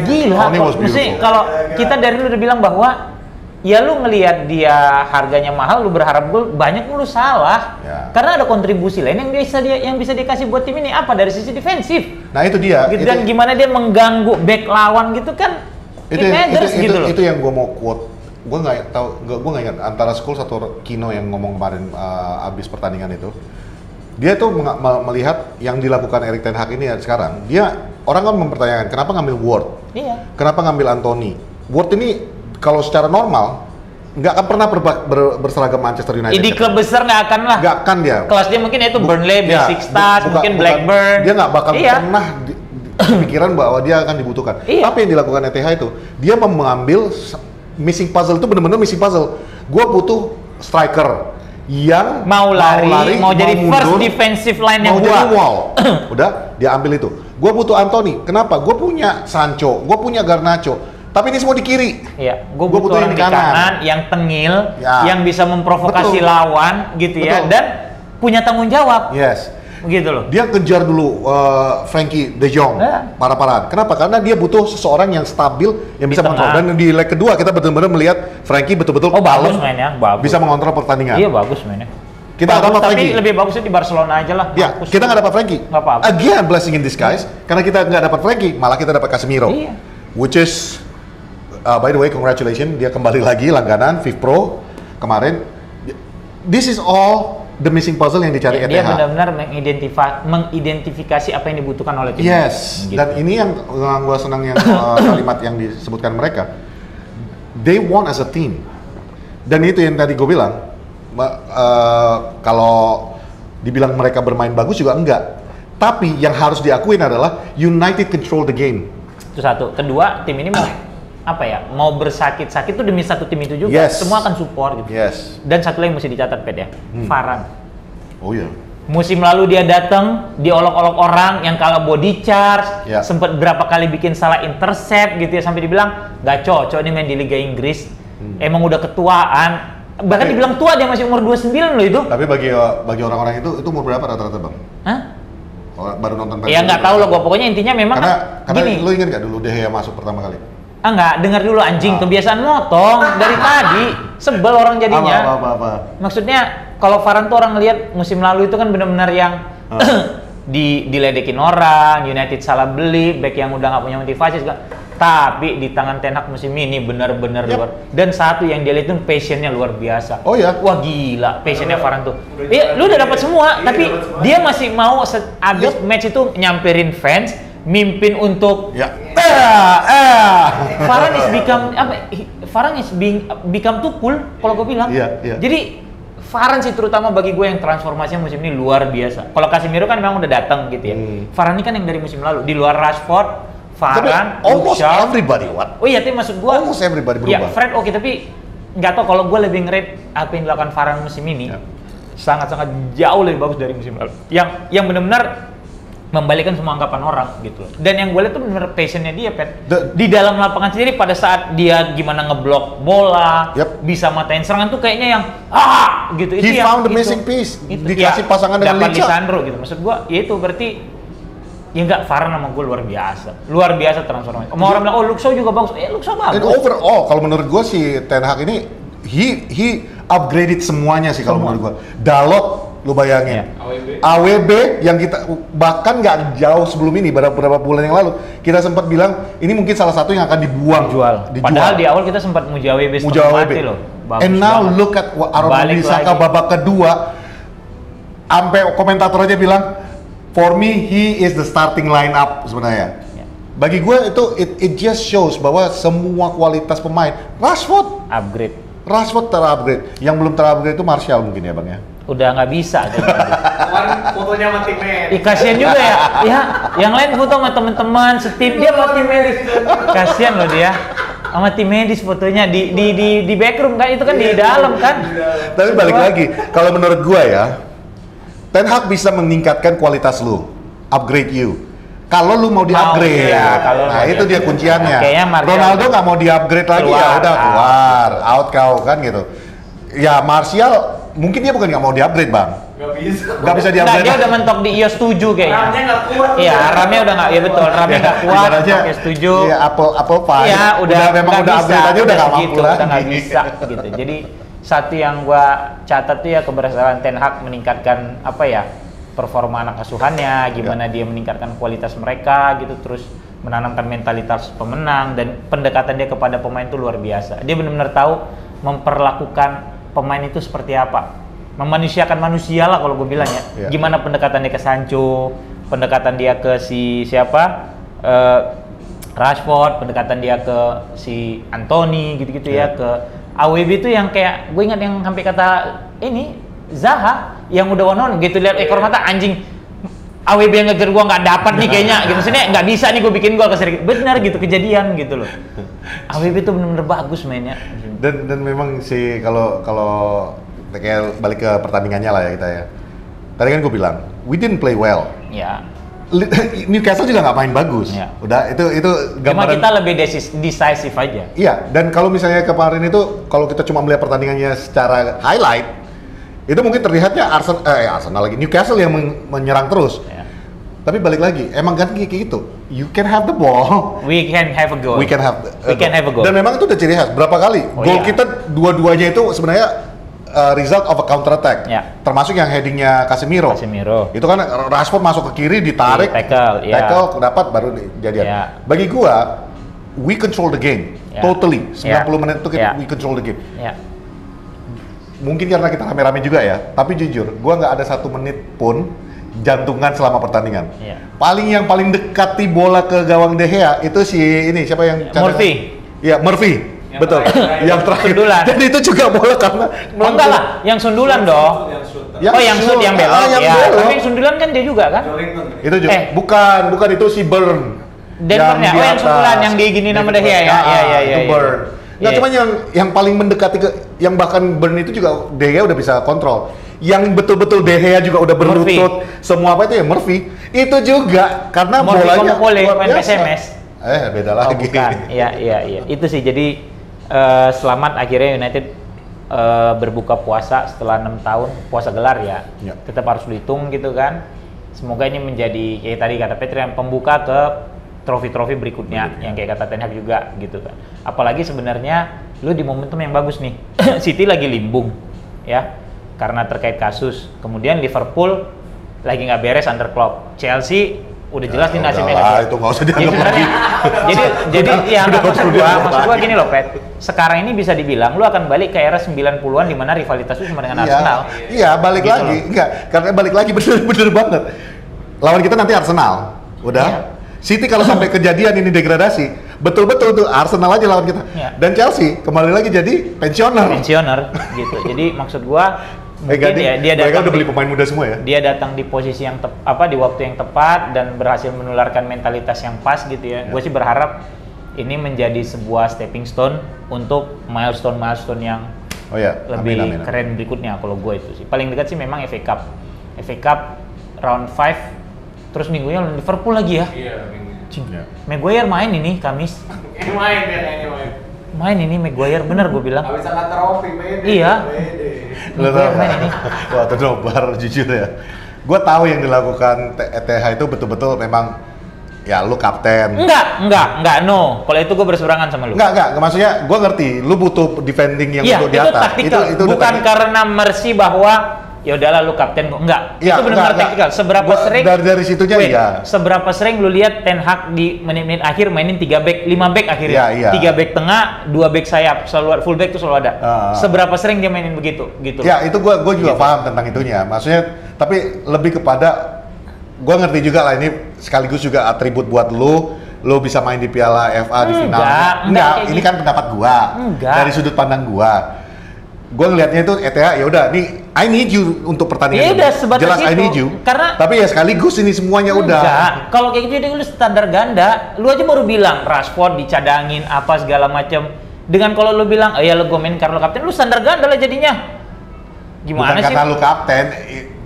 Gila, maksudnya kalau kita dari lu udah bilang bahwa ya lu ngelihat dia harganya mahal, lu berharap gol banyak, lu salah. Karena ada kontribusi lain yang bisa dikasih buat tim ini, apa dari sisi defensif. Nah itu dia. Gitu, dan gimana dia mengganggu back lawan gitu kan? Itu yang gua mau quote. Gue nggak ingat antara Scholes atau Kino yang ngomong kemarin abis pertandingan itu. Dia tuh melihat yang dilakukan Erik ten Hag ini sekarang. Orang kan mempertanyakan kenapa ngambil Ward, kenapa ngambil Anthony. Ward ini kalau secara normal nggak akan pernah berseragam Manchester United. Di klub besar nggak akan lah. Nggak akan dia. Kelas dia mungkin itu Burnley, Besiktas, mungkin Blackburn. Dia nggak bakal pernah pikiran bahwa dia akan dibutuhkan. Tapi yang dilakukan ETH itu, dia mengambil missing puzzle itu benar-benar missing puzzle. Gue butuh striker yang mau lari, mau jadi first defensive line yang jadi wall. Udah, dia ambil itu. Gue butuh Anthony. Kenapa? Gue punya Sancho, gue punya Garnacho. Tapi ini semua di kiri. Iya, gue butuh orang di kanan yang tengil, yang bisa memprovokasi lawan gitu ya, dan punya tanggung jawab. Yes. Begitu loh. Dia kejar dulu Frankie De Jong, parah-parahan. Kenapa? Karena dia butuh seseorang yang stabil, yang bisa mengontrol. Dan di leg kedua kita benar-benar melihat Frankie betul-betul bagus mainnya, bisa mengontrol pertandingan. Iya, bagus mainnya. Kita dapat Frankie. Tapi lebih bagusnya di Barcelona aja lah. Ya, kita nggak dapat Frankie. Nggak apa-apa. Again, blessing in disguise. Karena kita nggak dapat Frankie, malah kita dapat Casemiro. Iya. Which is, by the way, congratulations, dia kembali lagi langganan FIFA Pro kemarin. This is all the missing puzzle yang dicari ETH. Dia benar-benar mengidentifikasi apa yang dibutuhkan oleh tim. Yes, gitu. Dan ini yang gue senang yang kalimat yang disebutkan mereka. They want as a team. Dan itu yang tadi gue bilang, kalau dibilang mereka bermain bagus juga enggak. Tapi yang harus diakuin adalah United control the game. Itu satu. Kedua, tim ini mau bersakit-sakit tuh demi satu tim itu juga. Semua akan support gitu. Dan satu lagi mesti dicatat, Pet ya. Varane. Oh iya. Musim lalu dia datang, diolok-olok orang yang kalah body charge, sempat berapa kali bikin salah intercept gitu ya, sampai dibilang nggak cocok nih main di Liga Inggris. Emang udah ketuaan. Bahkan dibilang tua, dia masih umur 29 loh itu. Tapi bagi orang-orang itu umur berapa rata-rata, Bang? Baru nonton. Ya nggak tahu loh gua, pokoknya intinya memang karena gini. Lu ingat nggak dulu De Gea masuk pertama kali? Enggak, dengar dulu anjing, kebiasaan motong dari tadi, sebel orang jadinya. Apa. Maksudnya kalau Varane tuh orang lihat musim lalu itu kan benar-benar yang diledekin orang, United salah beli, back yang udah nggak punya motivasi juga. Tapi di tangan Ten Hag musim ini benar-benar luar. Dan satu yang dia lihat itu passionnya luar biasa. Oh ya? Wah gila, passionnya Varane tuh. Lu udah dapat semua, tapi dia masih mau abis match itu nyamperin fans, mimpin untuk Varane is become too cool kalau gue bilang. Jadi Varane sih terutama bagi gue yang transformasinya musim ini luar biasa. Kalau Casemiro kan memang udah datang gitu ya. Varane ini kan yang dari musim lalu di luar Rashford, Varane, almost everybody Oh iya, tapi maksud gue almost everybody berubah. Ya Fred oke, tapi nggak tahu kalau gue lebih nge-rate apa yang dilakukan Varane musim ini sangat-sangat jauh lebih bagus dari musim lalu. Yang benar-benar membalikkan semua anggapan orang gitu loh. Dan yang gue lihat tuh bener passionnya dia, Pet. Di dalam lapangan sendiri pada saat dia gimana ngeblok bola, bisa matain serangan tuh kayaknya yang gitu. He found the missing piece. Dikasih pasangan dengan Lisandro gitu. Maksud gue, ya itu berarti ya enggak, Varane sama gue luar biasa transformasi. Mau orang bilang, oh Luke Shaw juga bagus. Luke Shaw bagus. And overall, kalau menurut gue si Ten Hag ini, he upgraded semuanya sih kalau menurut gue. Dalot, lu bayangin, AWB yang kita bahkan nggak jauh sebelum ini, beberapa bulan yang lalu kita sempat bilang ini mungkin salah satu yang akan dijual. Padahal di awal kita sempat muja AWB setengah mati loh. And now look at Aaron Wan-Bissaka babak kedua, sampai komentator aja bilang, for me he is the starting line up sebenarnya. Bagi gue itu it just shows bahwa semua kualitas pemain Rashford Rashford terupgrade. Yang belum terupgrade itu Martial mungkin ya Bang ya. Udah nggak bisa. Kemarin fotonya sama tim medis. Kasihan juga ya. Ya, yang lain foto sama teman-teman, setim dia sama tim medis. Kasihan loh dia. Sama tim medis fotonya di backroom kan, itu kan di dalam kan. Tapi balik lagi, kalau menurut gua ya, Ten Hag bisa meningkatkan kualitas lu, upgrade you. Kalau lu mau di-upgrade, nah itu dia kunciannya. Ronaldo nggak mau di-upgrade lagi, ya udah keluar, out kau kan gitu. Ya Martial mungkin dia bukan nggak mau di-upgrade Bang. Nggak bisa di-upgrade. Dia udah mentok di iOS 7 kayaknya. RAM-nya nggak kuat. Iya, RAM-nya udah nggak, ya betul, RAM-nya nggak kuat. iOS 7. Iya, Apple Pie. Iya, memang udah upgrade aja udah nggak mampu lagi. Udah nggak bisa gitu. Jadi satu yang gua catat tuh ya keberhasilan Ten Hag meningkatkan apa ya? Performa anak asuhannya, gimana dia meningkatkan kualitas mereka gitu, terus menanamkan mentalitas pemenang, dan pendekatan dia kepada pemain itu luar biasa. Dia benar-benar tahu memperlakukan pemain itu seperti apa, memanusiakan manusia lah kalau gue bilang ya. Gimana pendekatan dia ke Sancho, pendekatan dia ke si siapa, Rashford, pendekatan dia ke si Anthony gitu-gitu ya, ke AWB itu yang kayak gue ingat yang sampai kata ini Zaha yang udah one-on gitu, lihat ekor mata anjing, AWB yang ngejar gua nggak dapat nih kayaknya gitu, maksudnya nggak bisa nih gua bikin gol keseri, benar gitu kejadian gitu loh. AWB tuh benar-benar bagus mainnya. Dan memang sih kalau kayak balik ke pertandingannya lah ya kita ya. Tadi kan gua bilang we didn't play well. Ya. Newcastle juga nggak main bagus. Ya. Udah itu Cuma gambaran. kita lebih decisive aja. Iya, dan kalau misalnya kemarin itu kalau kita cuma melihat pertandingannya secara highlight, itu mungkin terlihatnya Arsenal lagi, Newcastle yang menyerang terus. Yeah. Tapi balik lagi, emang kan kayak gitu. You can have the ball. We can have a goal. We can have a goal. Dan memang itu udah ciri khas. Berapa kali gol kita dua-duanya itu sebenarnya result of a counter attack. Yeah. Termasuk yang headingnya Casemiro. Itu kan Rashford masuk ke kiri, ditarik, tackle dapat baru jadian. Yeah. Bagi gua, we control the game totally. 90 menit itu we control the game. Yeah. Mungkin karena kita rame-rame juga ya, tapi jujur, gua nggak ada 1 menit pun jantungan selama pertandingan. Yeah. Yang paling dekati bola ke gawang De Gea itu si ini siapa yang Murphy. Iya, Murphy. Betul. Yang terakhir. Sundulan. Dan itu juga bola karena enggak lah, yang sundulan dong. Yang shoot yang belok. Tapi yang sundulan kan dia juga kan? Itu juga. Bukan itu si Burn. Denvernya. Yang sundulan yang dia gini nama De Gea ya. Iya. Itu Burn. Nggak, cuman yang paling mendekati yang bahkan Burn itu juga De Gea udah bisa kontrol. Yang betul-betul De Gea juga udah berlutut, semua apa itu ya Murphy. Itu juga karena Murphy bolanya main PSMS. Beda lagi. Bukan. Iya. Itu sih jadi selamat akhirnya United berbuka puasa setelah 6 tahun puasa gelar ya. Tetap harus dihitung gitu kan. Semoga ini menjadi kayak tadi kata Petri yang pembuka ke trofi-trofi berikutnya yang kayak kata Ten Hag juga gitu kan. Apalagi sebenarnya lu di momentum yang bagus nih. City lagi limbung ya karena terkait kasus. Kemudian Liverpool lagi nggak beres under Klopp. Chelsea udah jelas nih nasibnya. Itu nggak usah dianggap lagi. Jadi ya maksud gua gini loh Pet. Sekarang ini bisa dibilang lu akan balik ke era 90-an di mana rivalitas lu cuma dengan Arsenal. Iya, balik gitu lagi. Enggak, karena balik lagi bener banget. Lawan kita nanti Arsenal. Udah. Iya. City kalau sampai kejadian ini degradasi, betul-betul tuh Arsenal aja lawan kita. Ya. Dan Chelsea kembali lagi jadi pensioner gitu. Jadi maksud gua mungkin dia datang udah beli pemain muda semua ya. Dia datang di posisi yang di waktu yang tepat dan berhasil menularkan mentalitas yang pas gitu ya. Gue sih berharap ini menjadi sebuah stepping stone untuk milestone yang lebih keren berikutnya kalau gue itu sih. Paling dekat sih memang FA Cup round 5. Terus minggunya Liverpool lagi ya? Iya, minggunya. Maguire main ini Kamis. Main ini Maguire, bener gue bilang. Habis angkat trofi, pede. Iya. Maguire main ini. Wah, itu nobar jujur ya. Gue tahu yang dilakukan ETH itu betul-betul memang ya lu kapten. Enggak, no. Kalau itu gue berseberangan sama lu. Enggak, maksudnya gue ngerti, lu butuh defending yang untuk di atas. Itu bukan karena mercy bahwa ya udahlah lu kapten gua. Enggak. Ya, itu benar-benar taktikal. Seberapa sering dari situnya seberapa sering lu lihat Ten Hag di menit-menit akhir mainin 3 back, 5 back akhirnya. 3 back tengah, 2 back sayap, selalu full back itu selalu ada. Seberapa sering dia mainin begitu gitu. Ya, itu gua juga paham tentang itunya. Maksudnya tapi lebih kepada gua ngerti juga lah ini sekaligus juga atribut buat lu bisa main di Piala FA di final. Enggak, ini kan pendapat gua. Dari sudut pandang gua. gue ngelihatnya itu ETA ya udah nih I need you untuk pertandingan. Iya udah sebatas jelas itu. I need you. Karena tapi ya sekaligus ini semuanya udah. Kalau kayak gitu lu standar ganda, lu aja baru bilang Rashford dicadangin apa segala macam. Dengan kalau lu bilang, ya lu gue main karena lu kapten, lu standar ganda lah jadinya. Gimana bukan sih? karena lu kapten,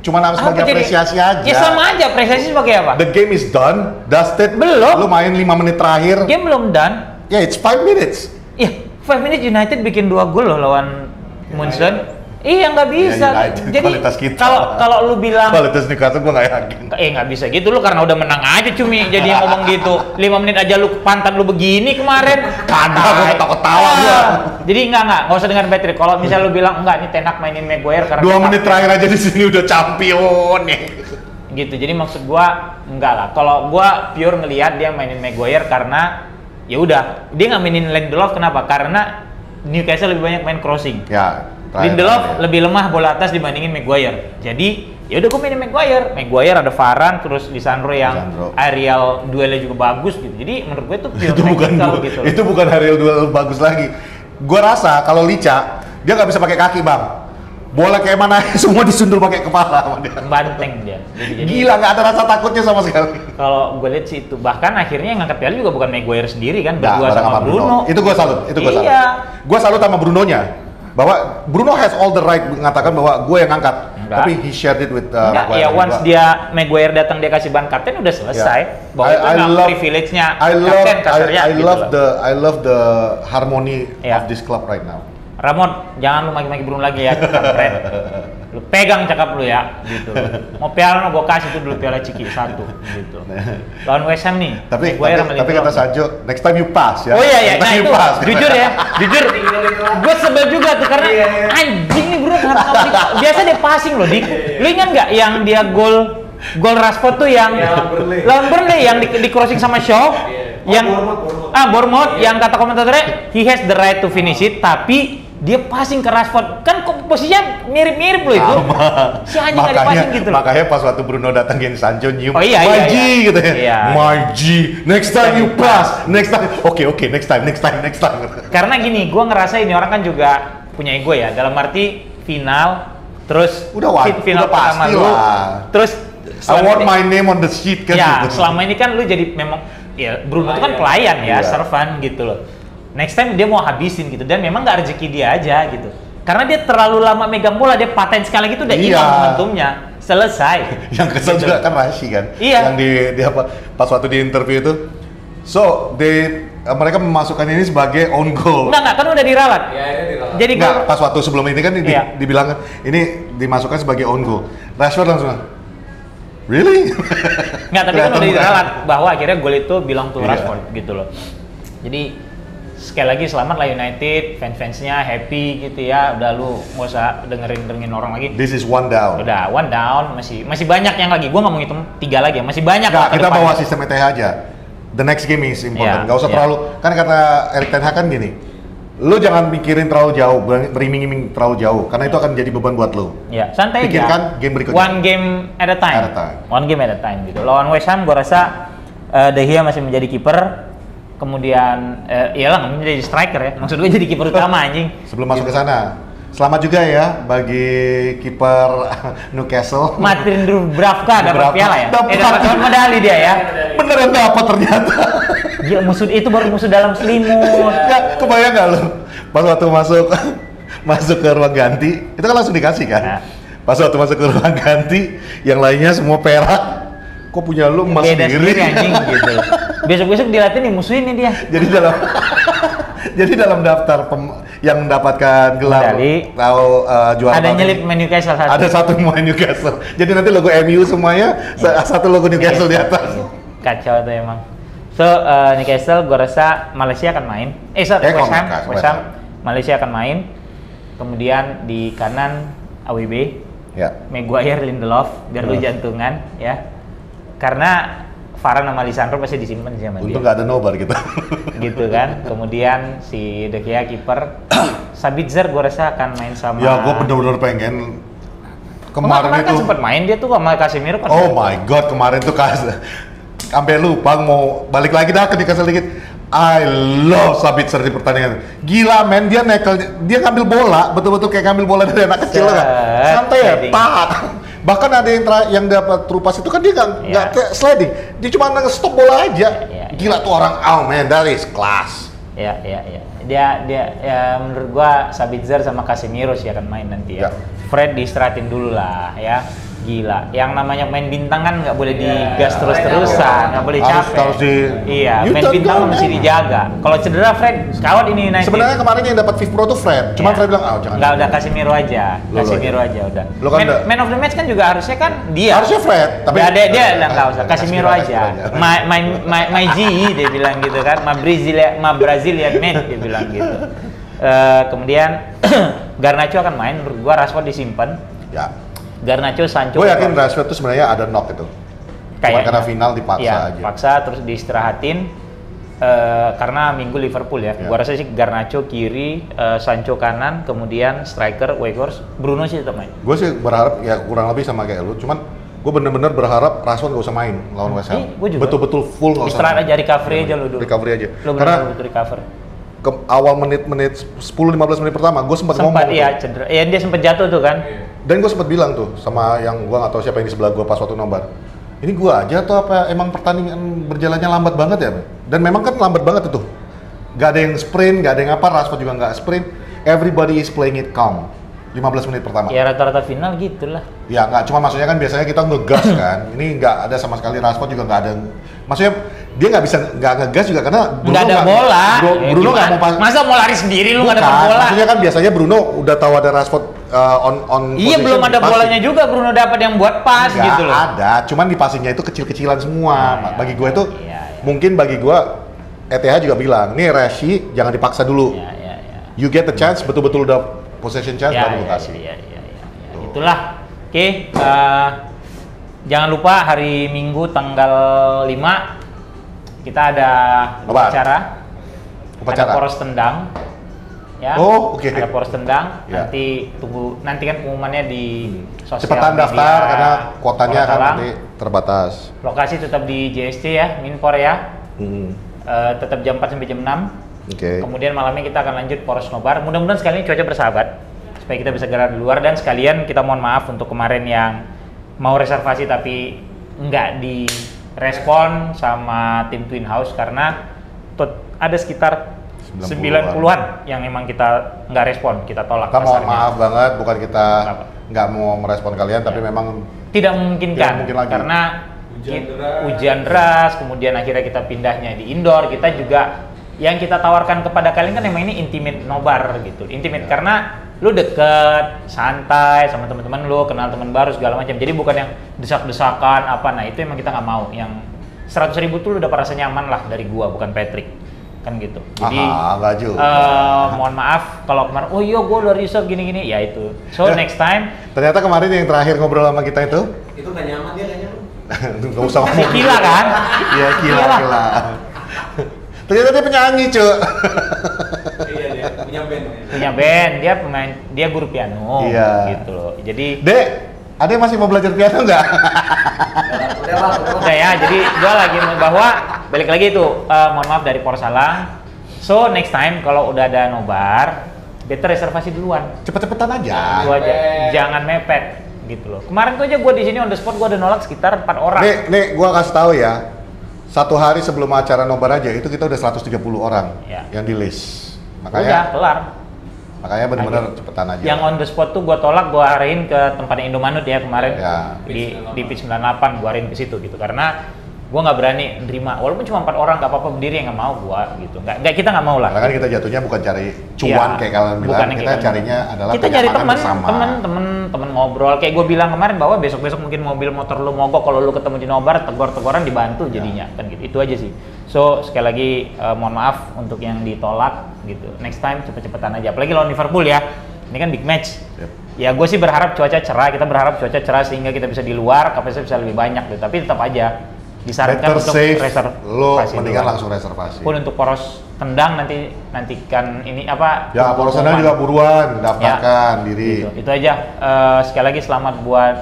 cuma sebagai apresiasi aja. Ya sama aja, apresiasi sebagai apa? The game is done, dusted. Belum. Lu main 5 menit terakhir. Game belum done. Ya, it's 5 minutes. Iya, 5 minutes United bikin 2 gol loh lawan Munchen. Iya nggak bisa. United, jadi kualitas kita. kalau lu bilang kualitas Newcastle gua nggak yakin. Nggak bisa gitu lu karena udah menang aja cumi. Jadi yang ngomong gitu 5 menit aja lu pantat lu begini kemarin. Kagak, gua ketawa gua. Jadi nggak usah dengan Patrick. Kalau misal lu bilang enggak, ini Tenak mainin Maguire karena 2 menit terakhir aja di sini udah champion nih. Gitu. Jadi maksud gua enggak lah. Kalau gua pure ngelihat dia mainin Maguire karena ya udah, dia nggak mainin Lindelof. Kenapa? Karena Newcastle lebih banyak main crossing. Ya. Lindelof lebih lemah bola atas dibandingin Maguire. Jadi ya udah gue mainin Maguire. Maguire ada Varane, terus Lisandro yang aerial duelnya juga bagus gitu. Jadi menurut gue itu bukan gitu. Itu bukan aerial duel bagus lagi. Gue rasa kalau Lica dia nggak bisa pakai kaki bang. Bola kayak mana semua disundul pakai kepala sama dia. Banteng dia. Jadi gila, nggak ada rasa takutnya sama sekali. Kalau gue lihat sih itu, bahkan akhirnya yang ngangkat piala juga bukan Maguire sendiri kan, Nah, berdua sama Bruno. Itu gue salut, Iya. Gue salut sama Brunonya. Bahwa Bruno has all the right mengatakan bahwa gue yang angkat. Tapi he shared it with Maguire. Ya once Maguire datang dia kasih ban kapten udah selesai. Bahwa itu nggak privilege-nya kapten kasarnya. I love the harmony of this club right now. Ramon, jangan lu maki-maki Bruno lagi ya, kampret. Lu pegang cakap lu ya, gitu. Mau piala gue kasih tuh dulu piala Ciki 1, gitu. Lawan West Ham nih. Tapi kata Sancho, next time you pass ya. Oh iya, nah itu jujur, gue sebel juga tuh karena anjing nih Bruno biasa dia passing loh, lu ingat nggak yang dia gol Rashford tuh yang lawan Burnley yang di crossing sama Shaw, yang Bournemouth yang kata komentatornya he has the right to finish it, tapi dia passing ke Rashford, kan posisinya mirip-mirip loh itu. Si anjing nggak dipassing gitu loh. Makanya pas waktu Bruno datangin Sancho nyium, Marji gitu ya. Marji, next time you pass, next time. Oke, next time. Karena gini, gue ngerasa ini orang kan juga punya ego ya, dalam arti final, terus final pertama lu, terus I want my name on the sheet kan. Ya, selama ini kan lu jadi memang ya Bruno itu kan pelayan ya, servant gitu loh. Next time dia mau habisin gitu, dan memang nggak rezeki dia aja gitu. Karena dia terlalu lama megang bola, dia paten sekali gitu udah hilang momentumnya, selesai. Yang kesel juga kan Rashi kan, yang di apa pas waktu di interview itu, mereka memasukkan ini sebagai own goal. Enggak kan udah diralat. Jadi pas waktu sebelum ini kan dibilang ini dimasukkan sebagai own goal. Rashford langsung really? Nggak, tapi kan udah diralat bahwa akhirnya gol itu bilang tuh Rashford gitu loh. Jadi sekali lagi selamat lah United, fans-fansnya happy gitu ya. Udah lu nggak usah dengerin orang lagi. This is one down. Udah one down, masih banyak yang lagi. Gua nggak mau ngitung 3 lagi, masih banyak. Kita bawa sistem ETH aja. The next game is important. Gak usah terlalu. Kan kata Erik ten Hag kan gini. Lu jangan mikirin terlalu jauh, beriming-iming terlalu jauh, karena itu akan jadi beban buat lu. Ya, santai aja. Pikirkan game berikutnya. One game at a time. One game at a time gitu. Lawan West Ham gua rasa De Gea masih menjadi kiper. Kemudian iyalah nggak menjadi striker ya, maksud gue jadi kiper utama anjing. Sebelum masuk ke sana, selamat juga ya bagi kiper Newcastle. Martin Dubravka dapat piala ya? Dapat medali dia ya? Beneran dapat ternyata. Gila, musuh itu baru musuh dalam selimut. Ya, kebayang nggak lu? Pas waktu masuk ke ruang ganti, itu kan langsung dikasih kan? Nah. Pas waktu masuk ke ruang ganti, yang lainnya semua perak. Kok punya lu emas sendiri anjing gitu. Besok-besok dilatih nih musuhin nih dia. Jadi dalam daftar yang mendapatkan gelar juara ada nyelip Newcastle satu. Ada satu Newcastle. Jadi nanti logo MU semuanya satu logo Newcastle di atas. Kacau tuh emang. So Newcastle gua rasa Malaysia akan main. West Ham Malaysia akan main. Kemudian di kanan AWB. Ya. Maguire, Lindelof biar lu jantungan ya. Karena Varane sama Lisandro pasti disimpan sama dia. Untung nggak ada nobar gitu. Gitu kan. Kemudian si De Gea kiper. Sabitzer gue rasa akan main sama. Ya gue bener-bener pengen. Kemarin itu kan sempat main dia tuh sama Casemiro kan. Oh my god, kemarin tuh sampai lupa mau balik lagi dah ke Newcastle dikit. I love Sabitzer di pertandingan. Gila men, dia ngambil bola, betul-betul kayak ngambil bola dari anak kecil kan. Santai ya, tak. Bahkan ada yang dapat trupas itu kan dia nggak sliding, dia cuma stop bola aja. Gila tuh orang, oh man, that is class. Ya. Dia ya, menurut gua Sabitzer sama Casemiro sih akan main nanti ya. Fred diistirahatin dulu lah ya. Gila, yang namanya main bintang kan nggak boleh digas terus-terusan, nggak boleh capek. Iya, main bintang mesti dijaga. Kalau cedera Fred, kawat ini naik. Sebenarnya kemarin yang dapat 5 Pro tuh Fred, cuma Fred bilang, jangan. Nggak, udah Casemiro aja udah. Man of the match kan juga harusnya kan dia. Harusnya Fred, tapi dia nggak usah, Casemiro aja. My G, dia bilang gitu kan, my Brazilian man, dia bilang gitu. Kemudian Garnacho akan main, menurut gua Rashford disimpan. Ya. Garnacho, Sancho. Gue yakin Rashford tuh sebenarnya ada knock itu. Cuma karena final dipaksa aja. Paksa terus diistirahatin karena minggu Liverpool ya. Gua rasa sih Garnacho kiri, Sancho kanan, kemudian striker Weghorst, Bruno sih tetap main. Gue sih berharap ya kurang lebih sama kayak lu, cuman gue bener-bener berharap Rashford gak usar main lawan West Ham. Betul-betul full gak usah. Istirahat aja, recovery aja lu dulu. Recovery aja. Karena recover. Ke awal menit 10-15 menit pertama gue sempat ngomong cedera. Ya dia sempat jatuh tuh kan. Dan gue sempat bilang tuh sama yang gue nggak tahu siapa yang di sebelah gue pas waktu nobar. Ini gue aja atau apa emang pertandingan berjalannya lambat banget ya? Dan memang kan lambat banget itu. Gak ada yang sprint, gak ada yang apa. Rashford juga nggak sprint. Everybody is playing it calm. 15 menit pertama. Ya rata-rata final gitulah. Ya nggak, cuma maksudnya kan biasanya kita ngegas kan. Ini nggak ada sama sekali, Rashford juga nggak ada. Maksudnya dia nggak bisa nggak ngegas juga karena nggak ada bola. Bruno nggak mau masa mau lari sendiri lu nggak ada bola. Maksudnya kan biasanya Bruno udah tahu ada Rashford on iya belum ada bolanya juga Bruno dapat yang buat pas gitu loh. Ada, cuman di passingnya itu kecil-kecilan semua. Bagi gue itu mungkin bagi gue ETH juga bilang, nih Rashi jangan dipaksa dulu. You get the chance, betul-betul udah possession chance baru lu kasih. Itulah. Oke, jangan lupa hari Minggu tanggal 5 kita ada upacara. Ada poros tendang. Ya. Ada poros tendang. Nanti kan pengumumannya di sosial cepetan media. Daftar karena kuotanya kan nanti terbatas. Lokasi tetap di JST ya, Minpor ya. Tetap jam 4 sampai jam 6. Kemudian malamnya kita akan lanjut poros nobar. Mudah-mudahan sekali ini cuaca bersahabat supaya kita bisa gerak di luar, dan sekalian kita mohon maaf untuk kemarin yang mau reservasi tapi nggak direspon sama tim Twin House karena ada sekitar 90-an yang memang kita nggak respon, kita tolak. Kita mohon maaf banget, bukan kita nggak mau merespon kalian, tapi memang tidak memungkinkan karena hujan deras, kemudian akhirnya kita pindahnya di indoor. Kita juga yang kita tawarkan kepada kalian kan memang ini intimate nobar gitu, intimate karena lu deket, santai sama teman-teman lu, kenal teman baru segala macam. Jadi bukan yang desak-desakan apa. Nah itu emang kita nggak mau. Yang 100.000 tuh lu udah merasa nyaman lah dari gua, bukan Patrick kan gitu. Jadi mohon maaf kalau kemarin oh iya gua udah reserve gini-gini ya itu. So next time. Ternyata kemarin yang terakhir ngobrol sama kita itu nggak nyaman dia kayaknya. Nggak usah ngomong. Kila kan? Iya kila. Ternyata dia penyanyi, Cuk. Iya, dia punya band, dia pemain, dia guru piano gitu loh. Jadi Dek, ada yang masih mau belajar piano nggak? Udah ya, jadi gua lagi bahwa balik lagi itu mohon maaf dari Porsalang. So next time kalau udah ada nobar, better reservasi duluan. Cepet-cepetan aja. Itu aja, jangan mepet gitu loh. Kemarin tuh aja gua di sini on the spot gua ada nolak sekitar 4 orang. Nih gua kasih tahu ya. 1 hari sebelum acara nobar aja itu kita udah 130 orang yang di list. Makanya udah kelar. Makanya benar-benar cepetan aja. Yang on the spot tuh gua tolak, gua arahin ke tempatnya Indomanut ya kemarin. Di Pitch 98 gua arahin ke situ gitu karena gua nggak berani nerima walaupun cuma 4 orang nggak apa-apa berdiri, yang nggak mau gua gitu. Nggak kita nggak mau lah. Karena kan kita jatuhnya bukan cari cuan kayak kalian bilang, kita carinya adalah kita cari teman ngobrol. Kayak gue bilang kemarin bahwa besok mungkin mobil motor lu mogok, kalau lu ketemu di nobar tegur-teguran dibantu jadinya kan gitu. Itu aja sih. So sekali lagi mohon maaf untuk yang ditolak gitu. Next time cepet-cepetan aja. Apalagi lawan Liverpool ya. Ini kan big match. Ya gue sih berharap cuaca cerah. Kita berharap cuaca cerah sehingga kita bisa di luar, kapasitas bisa lebih banyak gitu. Tapi tetap aja disarankan untuk reservasi. Mendingan langsung reservasi. Pun untuk poros tendang nantikan ini apa? Ya poros tendang juga buruan daftarkan diri. Gitu. Itu aja. Sekali lagi selamat buat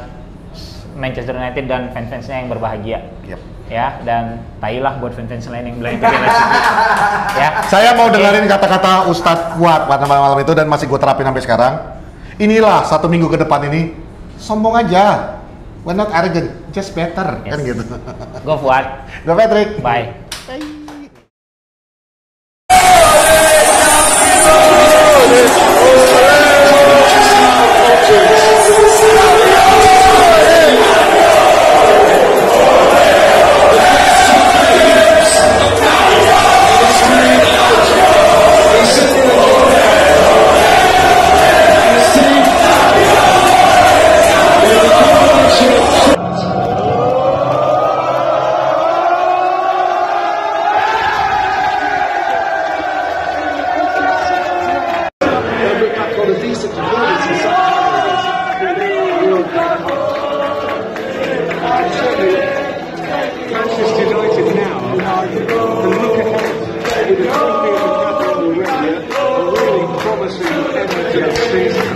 Manchester United dan fans-fansnya yang berbahagia. Yep. ya, dan tailah buat fans-fans lain yang bilang itu dia ya. Saya mau dengerin kata-kata Ustadz Fuad pada malam itu dan masih gue terapin sampai sekarang. Inilah 1 minggu ke depan ini sombong aja. We're not arrogant, just better, kan gitu. Go Fuad. Go Patrick. Bye. Manchester United now can look ahead with a trophy in the capital already, a really promising end to the season.